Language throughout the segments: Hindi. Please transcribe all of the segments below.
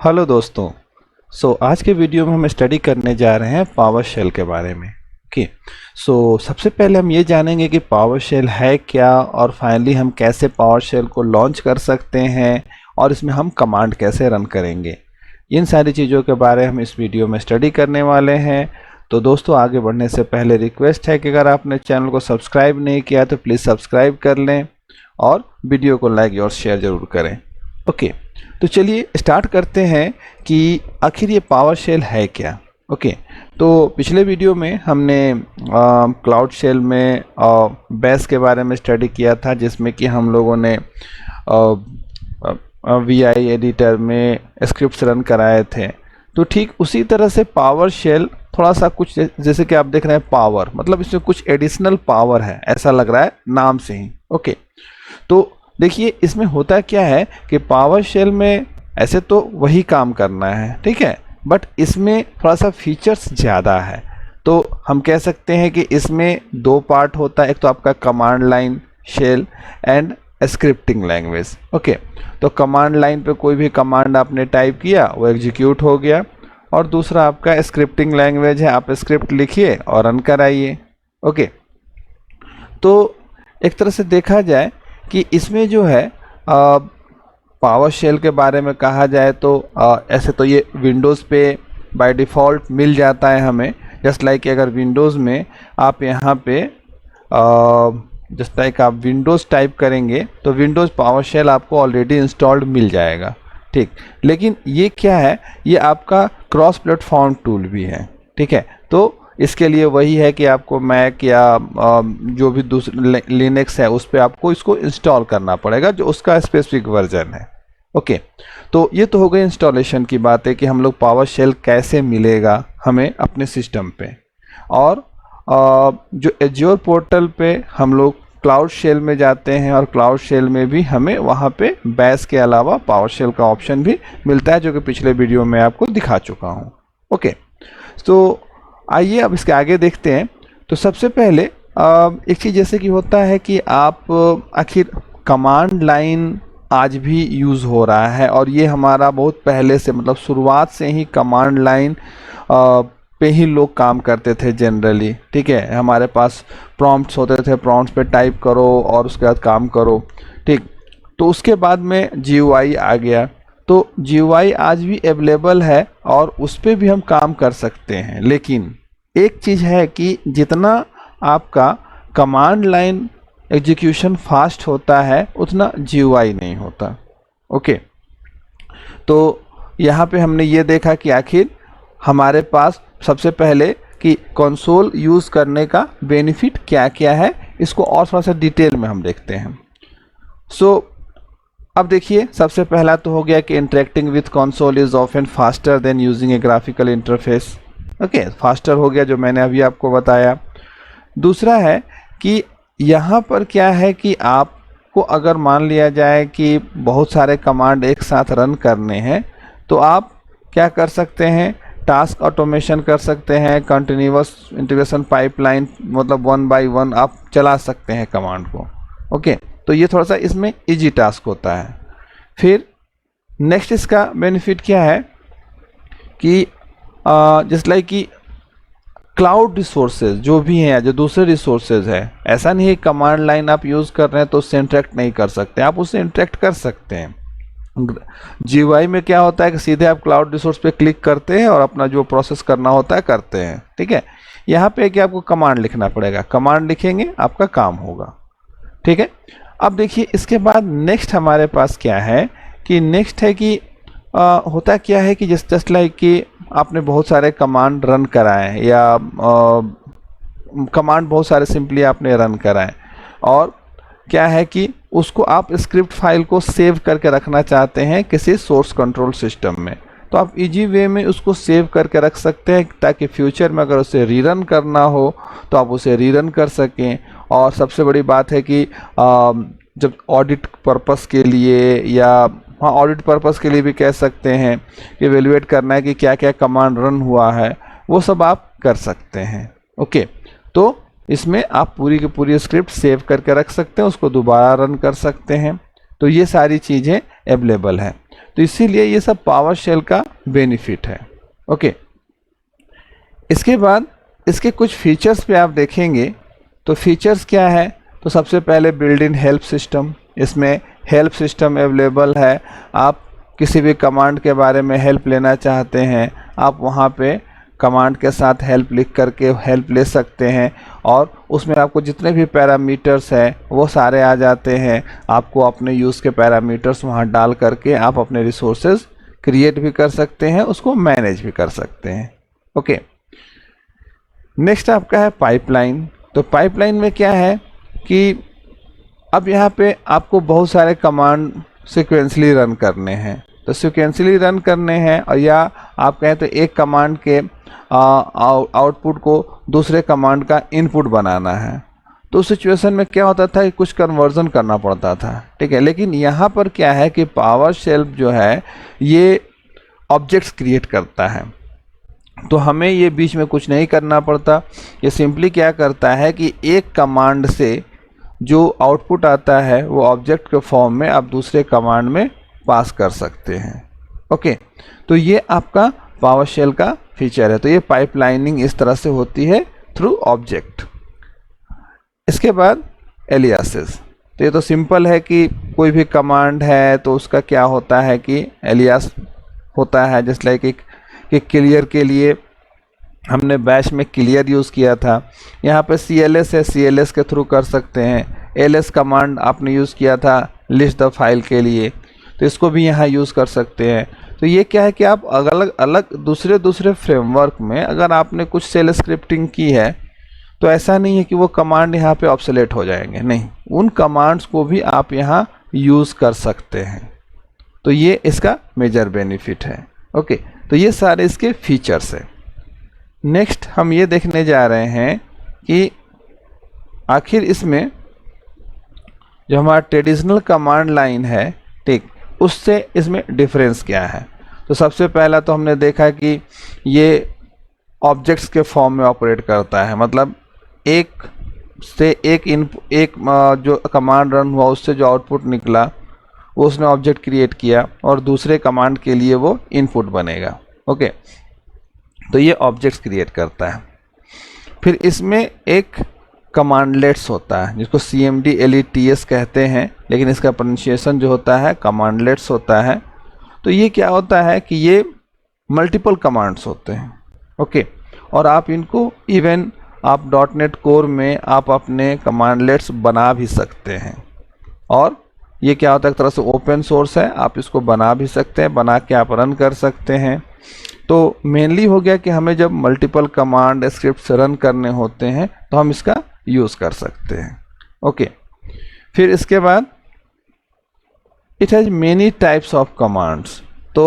हेलो दोस्तों। आज के वीडियो में हम स्टडी करने जा रहे हैं पावर शेल के बारे में। ओके, सबसे पहले हम ये जानेंगे कि पावर शेल है क्या और फाइनली हम कैसे पावर शेल को लॉन्च कर सकते हैं और इसमें हम कमांड कैसे रन करेंगे। इन सारी चीज़ों के बारे में हम इस वीडियो में स्टडी करने वाले हैं। तो दोस्तों, आगे बढ़ने से पहले रिक्वेस्ट है कि अगर आपने चैनल को सब्सक्राइब नहीं किया तो प्लीज़ सब्सक्राइब कर लें और वीडियो को लाइक और शेयर ज़रूर करें। ओके, तो चलिए स्टार्ट करते हैं कि आखिर ये पावर शेल है क्या। ओके, तो पिछले वीडियो में हमने क्लाउड शेल में बैश के बारे में स्टडी किया था, जिसमें कि हम लोगों ने VI एडिटर में स्क्रिप्ट्स रन कराए थे। तो ठीक उसी तरह से पावर शेल थोड़ा सा कुछ जैसे कि आप देख रहे हैं पावर, मतलब इसमें कुछ एडिशनल पावर है, ऐसा लग रहा है नाम से ही। ओके, तो देखिए इसमें होता क्या है कि पावर शेल में ऐसे तो वही काम करना है, ठीक है, बट इसमें थोड़ा सा फीचर्स ज़्यादा है। तो हम कह सकते हैं कि इसमें दो पार्ट होता है, एक तो आपका command line shell and scripting language. Okay, तो कमांड लाइन पे कोई भी कमांड आपने टाइप किया वो एग्जीक्यूट हो गया, और दूसरा आपका स्क्रिप्टिंग लैंग्वेज है, आप स्क्रिप्ट लिखिए और रन कराइए। ओके, तो एक तरह से देखा जाए कि इसमें जो है पावर शेल के बारे में कहा जाए तो ऐसे तो ये विंडोज़ पे बाय डिफ़ॉल्ट मिल जाता है हमें। जस्ट लाइक अगर विंडोज़ में आप यहाँ पे जस्ट लाइक आप विंडोज़ टाइप करेंगे तो विंडोज़ पावर शेल आपको ऑलरेडी इंस्टॉल्ड मिल जाएगा, ठीक। लेकिन ये क्या है, ये आपका क्रॉस प्लेटफॉर्म टूल भी है, ठीक है। तो इसके लिए वही है कि आपको मैक या जो भी दूसरे लिनक्स है उस पर आपको इसको इंस्टॉल करना पड़ेगा, जो उसका स्पेसिफिक वर्जन है। ओके, तो ये तो हो गई इंस्टॉलेशन की बात है कि हम लोग पावर शेल कैसे मिलेगा हमें अपने सिस्टम पे। और जो एज्योर पोर्टल पे हम लोग क्लाउड शेल में जाते हैं और क्लाउड शेल में भी हमें वहाँ पे बैश के अलावा पावर शेल का ऑप्शन भी मिलता है, जो कि पिछले वीडियो में आपको दिखा चुका हूँ। ओके, तो आइए अब इसके आगे देखते हैं। तो सबसे पहले एक चीज़ जैसे कि होता है कि आप आखिर कमांड लाइन आज भी यूज़ हो रहा है, और ये हमारा बहुत पहले से, मतलब शुरुआत से ही कमांड लाइन पे ही लोग काम करते थे जनरली, ठीक है। हमारे पास प्रॉम्प्ट्स होते थे, प्रॉम्प्ट्स पे टाइप करो और उसके बाद काम करो, ठीक। तो उसके बाद में GUI आ गया, तो GUI आज भी अवेलेबल है और उस पर भी हम काम कर सकते हैं। लेकिन एक चीज़ है कि जितना आपका कमांड लाइन एग्जीक्यूशन फास्ट होता है उतना GUI नहीं होता। ओके, तो यहाँ पे हमने ये देखा कि आखिर हमारे पास सबसे पहले कि कंसोल यूज़ करने का बेनिफिट क्या क्या है, इसको और थोड़ा सा डिटेल में हम देखते हैं। अब देखिए, सबसे पहला तो हो गया कि interacting with console is often faster than using A graphical interface. Okay, faster हो गया जो मैंने अभी आपको बताया। दूसरा है कि यहाँ पर क्या है कि आपको अगर मान लिया जाए कि बहुत सारे कमांड एक साथ रन करने हैं, तो आप क्या कर सकते हैं, टास्क ऑटोमेशन कर सकते हैं, कंटिन्यूअस इंटीग्रेशन पाइपलाइन, मतलब 1 बाय 1 आप चला सकते हैं कमांड को। ओके, तो ये थोड़ा सा इसमें इजी टास्क होता है। फिर नेक्स्ट इसका बेनिफिट क्या है कि जस्ट लाइक कि क्लाउड रिसोर्सेज जो भी हैं, जो दूसरे रिसोर्सेज है, ऐसा नहीं है कमांड लाइन आप यूज़ कर रहे हैं तो उससे इंटरेक्ट नहीं कर सकते, आप उससे इंटरेक्ट कर सकते हैं। GUI में क्या होता है कि सीधे आप क्लाउड रिसोर्स पे क्लिक करते हैं और अपना जो प्रोसेस करना होता है करते हैं, ठीक है। यहाँ पे कि आपको कमांड लिखना पड़ेगा, कमांड लिखेंगे आपका काम होगा, ठीक है। अब देखिए इसके बाद नेक्स्ट हमारे पास क्या है कि नेक्स्ट है कि होता क्या है कि जस्ट लाइक कि आपने बहुत सारे कमांड रन कराए या कमांड बहुत सारे सिंपली आपने रन कराए, और क्या है कि उसको आप स्क्रिप्ट फाइल को सेव करके रखना चाहते हैं किसी सोर्स कंट्रोल सिस्टम में, तो आप इजी वे में उसको सेव करके रख सकते हैं ताकि फ्यूचर में अगर उसे रीरन करना हो तो आप उसे रीरन कर सकें। और सबसे बड़ी बात है कि जब ऑडिट पर्पस के लिए या ऑडिट पर्पस के लिए भी कह सकते हैं कि एवेलुएट करना है कि क्या क्या कमांड रन हुआ है, वो सब आप कर सकते हैं। ओके, तो इसमें आप पूरी की पूरी स्क्रिप्ट सेव करके रख सकते हैं, उसको दोबारा रन कर सकते हैं। तो ये सारी चीज़ें अवेलेबल हैं। तो इसीलिए ये सब पावर शेल का बेनिफिट है। ओके, इसके बाद इसके कुछ फीचर्स पे आप देखेंगे तो फीचर्स क्या है, तो सबसे पहले बिल्ड इन हेल्प सिस्टम, इसमें हेल्प सिस्टम अवेलेबल है। आप किसी भी कमांड के बारे में हेल्प लेना चाहते हैं, आप वहाँ पे कमांड के साथ हेल्प लिख करके हेल्प ले सकते हैं, और उसमें आपको जितने भी पैरामीटर्स हैं वो सारे आ जाते हैं। आपको अपने यूज़ के पैरामीटर्स वहाँ डाल करके आप अपने रिसोर्सेज क्रिएट भी कर सकते हैं, उसको मैनेज भी कर सकते हैं। ओके, नेक्स्ट आपका है पाइपलाइन। तो पाइपलाइन में क्या है कि अब यहाँ पे आपको बहुत सारे कमांड सिक्वेंसली रन करने हैं, तो सिक्वेंसली रन करने हैं, और या आप कहें तो एक कमांड के आउटपुट को दूसरे कमांड का इनपुट बनाना है। तो उस सिचुएशन में क्या होता था कि कुछ कन्वर्जन करना पड़ता था, ठीक है। लेकिन यहाँ पर क्या है कि पावर शेल जो है ये ऑब्जेक्ट्स क्रिएट करता है, तो हमें ये बीच में कुछ नहीं करना पड़ता। ये सिंपली क्या करता है कि एक कमांड से जो आउटपुट आता है वो ऑब्जेक्ट के फॉर्म में आप दूसरे कमांड में पास कर सकते हैं। ओके, तो ये आपका पावर शेल का फीचर है। तो ये पाइपलाइनिंग इस तरह से होती है थ्रू ऑब्जेक्ट। इसके बाद एलियासेस, तो ये तो सिंपल है कि कोई भी कमांड है तो उसका क्या होता है कि एलियास होता है। जस्ट लाइक कि क्लियर के लिए हमने बैश में क्लियर यूज़ किया था, यहाँ पे CLS है, CLS के थ्रू कर सकते हैं। LS कमांड आपने यूज़ किया था लिस्ट द फाइल के लिए, तो इसको भी यहाँ यूज़ कर सकते हैं। तो ये क्या है कि आप अलग अलग दूसरे फ्रेमवर्क में अगर आपने कुछ सेल स्क्रिप्टिंग की है तो ऐसा नहीं है कि वो कमांड यहाँ पे ऑब्सोलेट हो जाएंगे, नहीं, उन कमांड्स को भी आप यहाँ यूज़ कर सकते हैं। तो ये इसका मेजर बेनिफिट है। ओके, तो ये सारे इसके फीचर्स हैं। नेक्स्ट हम ये देखने जा रहे हैं कि आखिर इसमें जो हमारा ट्रेडिशनल कमांड लाइन है, ठीक, उससे इसमें डिफरेंस क्या है। तो सबसे पहला तो हमने देखा कि ये ऑब्जेक्ट्स के फॉर्म में ऑपरेट करता है, मतलब एक जो कमांड रन हुआ उससे जो आउटपुट निकला वो उसने ऑब्जेक्ट क्रिएट किया और दूसरे कमांड के लिए वो इनपुट बनेगा। ओके, तो ये ऑब्जेक्ट्स क्रिएट करता है। फिर इसमें एक कमांडलेट्स होता है जिसको CMD-LETS कहते हैं, लेकिन इसका प्रोनाउंसिएशन जो होता है कमांडलेट्स होता है। तो ये क्या होता है कि ये मल्टीपल कमांड्स होते हैं। ओके, और आप इनको इवन आप .NET कोर में आप अपने कमांडलेट्स बना भी सकते हैं, और ये क्या होता है एक तरह से ओपन सोर्स है, आप इसको बना भी सकते हैं, बना के आप रन कर सकते हैं। तो मेनली हो गया कि हमें जब मल्टीपल कमांड स्क्रिप्ट्स रन करने होते हैं तो हम इसका यूज़ कर सकते हैं। ओके, फिर इसके बाद it has many types of commands. तो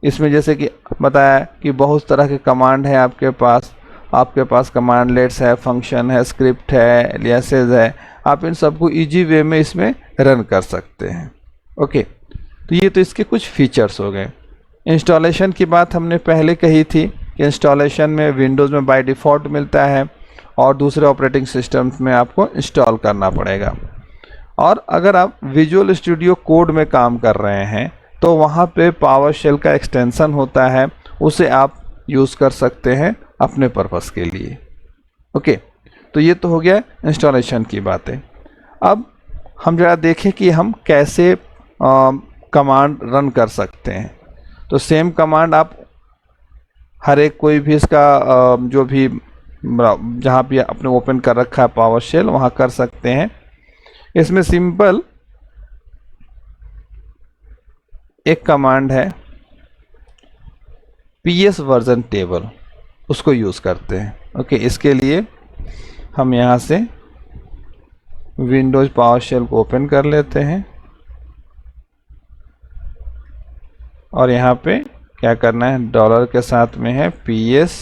इसमें जैसे कि बताया कि बहुत तरह के कमांड है आपके पास कमांडलेट्स है, फंक्शन है, स्क्रिप्ट है, एलियासेस है। आप इन सबको इजी वे में इसमें रन कर सकते हैं। ओके, तो ये तो इसके कुछ फीचर्स हो गए। इंस्टॉलेशन की बात हमने पहले कही थी कि इंस्टॉलेशन में विंडोज़ में बाय डिफ़ॉल्ट मिलता है और दूसरे ऑपरेटिंग सिस्टम्स में आपको इंस्टॉल करना पड़ेगा। और अगर आप विजुअल स्टूडियो कोड में काम कर रहे हैं तो वहाँ पे पावर शेल का एक्सटेंशन होता है, उसे आप यूज़ कर सकते हैं अपने पर्पस के लिए। ओके, तो ये तो हो गया इंस्टॉलेशन की बातें। अब हम जरा देखें कि हम कैसे कमांड रन कर सकते हैं। तो सेम कमांड आप हर एक कोई भी इसका जो भी जहाँ भी आपने ओपन कर रखा है पावर शेल वहाँ कर सकते हैं। इसमें सिंपल एक कमांड है PS वर्जन टेबल, उसको यूज़ करते हैं। ओके, इसके लिए हम यहाँ से विंडोज़ पावर शेल को ओपन कर लेते हैं और यहाँ पे क्या करना है, डॉलर के साथ में है PS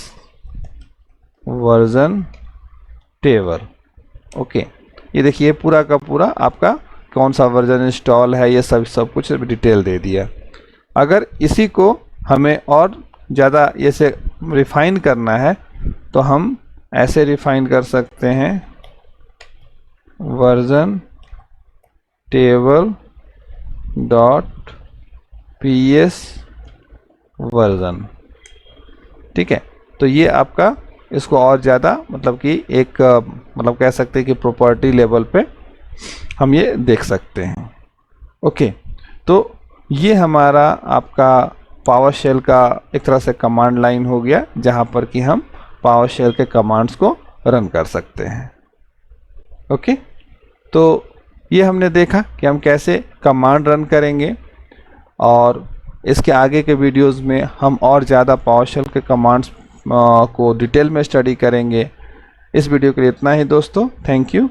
वर्जन टेबल। ओके, ये देखिए पूरा का पूरा आपका कौन सा वर्जन इंस्टॉल है ये सब कुछ डिटेल दे दिया। अगर इसी को हमें और ज़्यादा ऐसे रिफाइन करना है तो हम ऐसे रिफाइन कर सकते हैं, version table dot PS version. ठीक है, तो ये आपका इसको और ज़्यादा मतलब कि एक मतलब कह सकते हैं कि प्रॉपर्टी लेवल पे हम ये देख सकते हैं। ओके, तो ये हमारा आपका पावर शेल का एक तरह से कमांड लाइन हो गया, जहाँ पर कि हम पावर शेल के कमांड्स को रन कर सकते हैं। ओके, तो ये हमने देखा कि हम कैसे कमांड रन करेंगे, और इसके आगे के वीडियोस में हम और ज़्यादा पावर शेल के कमांड्स को डिटेल में स्टडी करेंगे। इस वीडियो के लिए इतना ही दोस्तों, थैंक यू।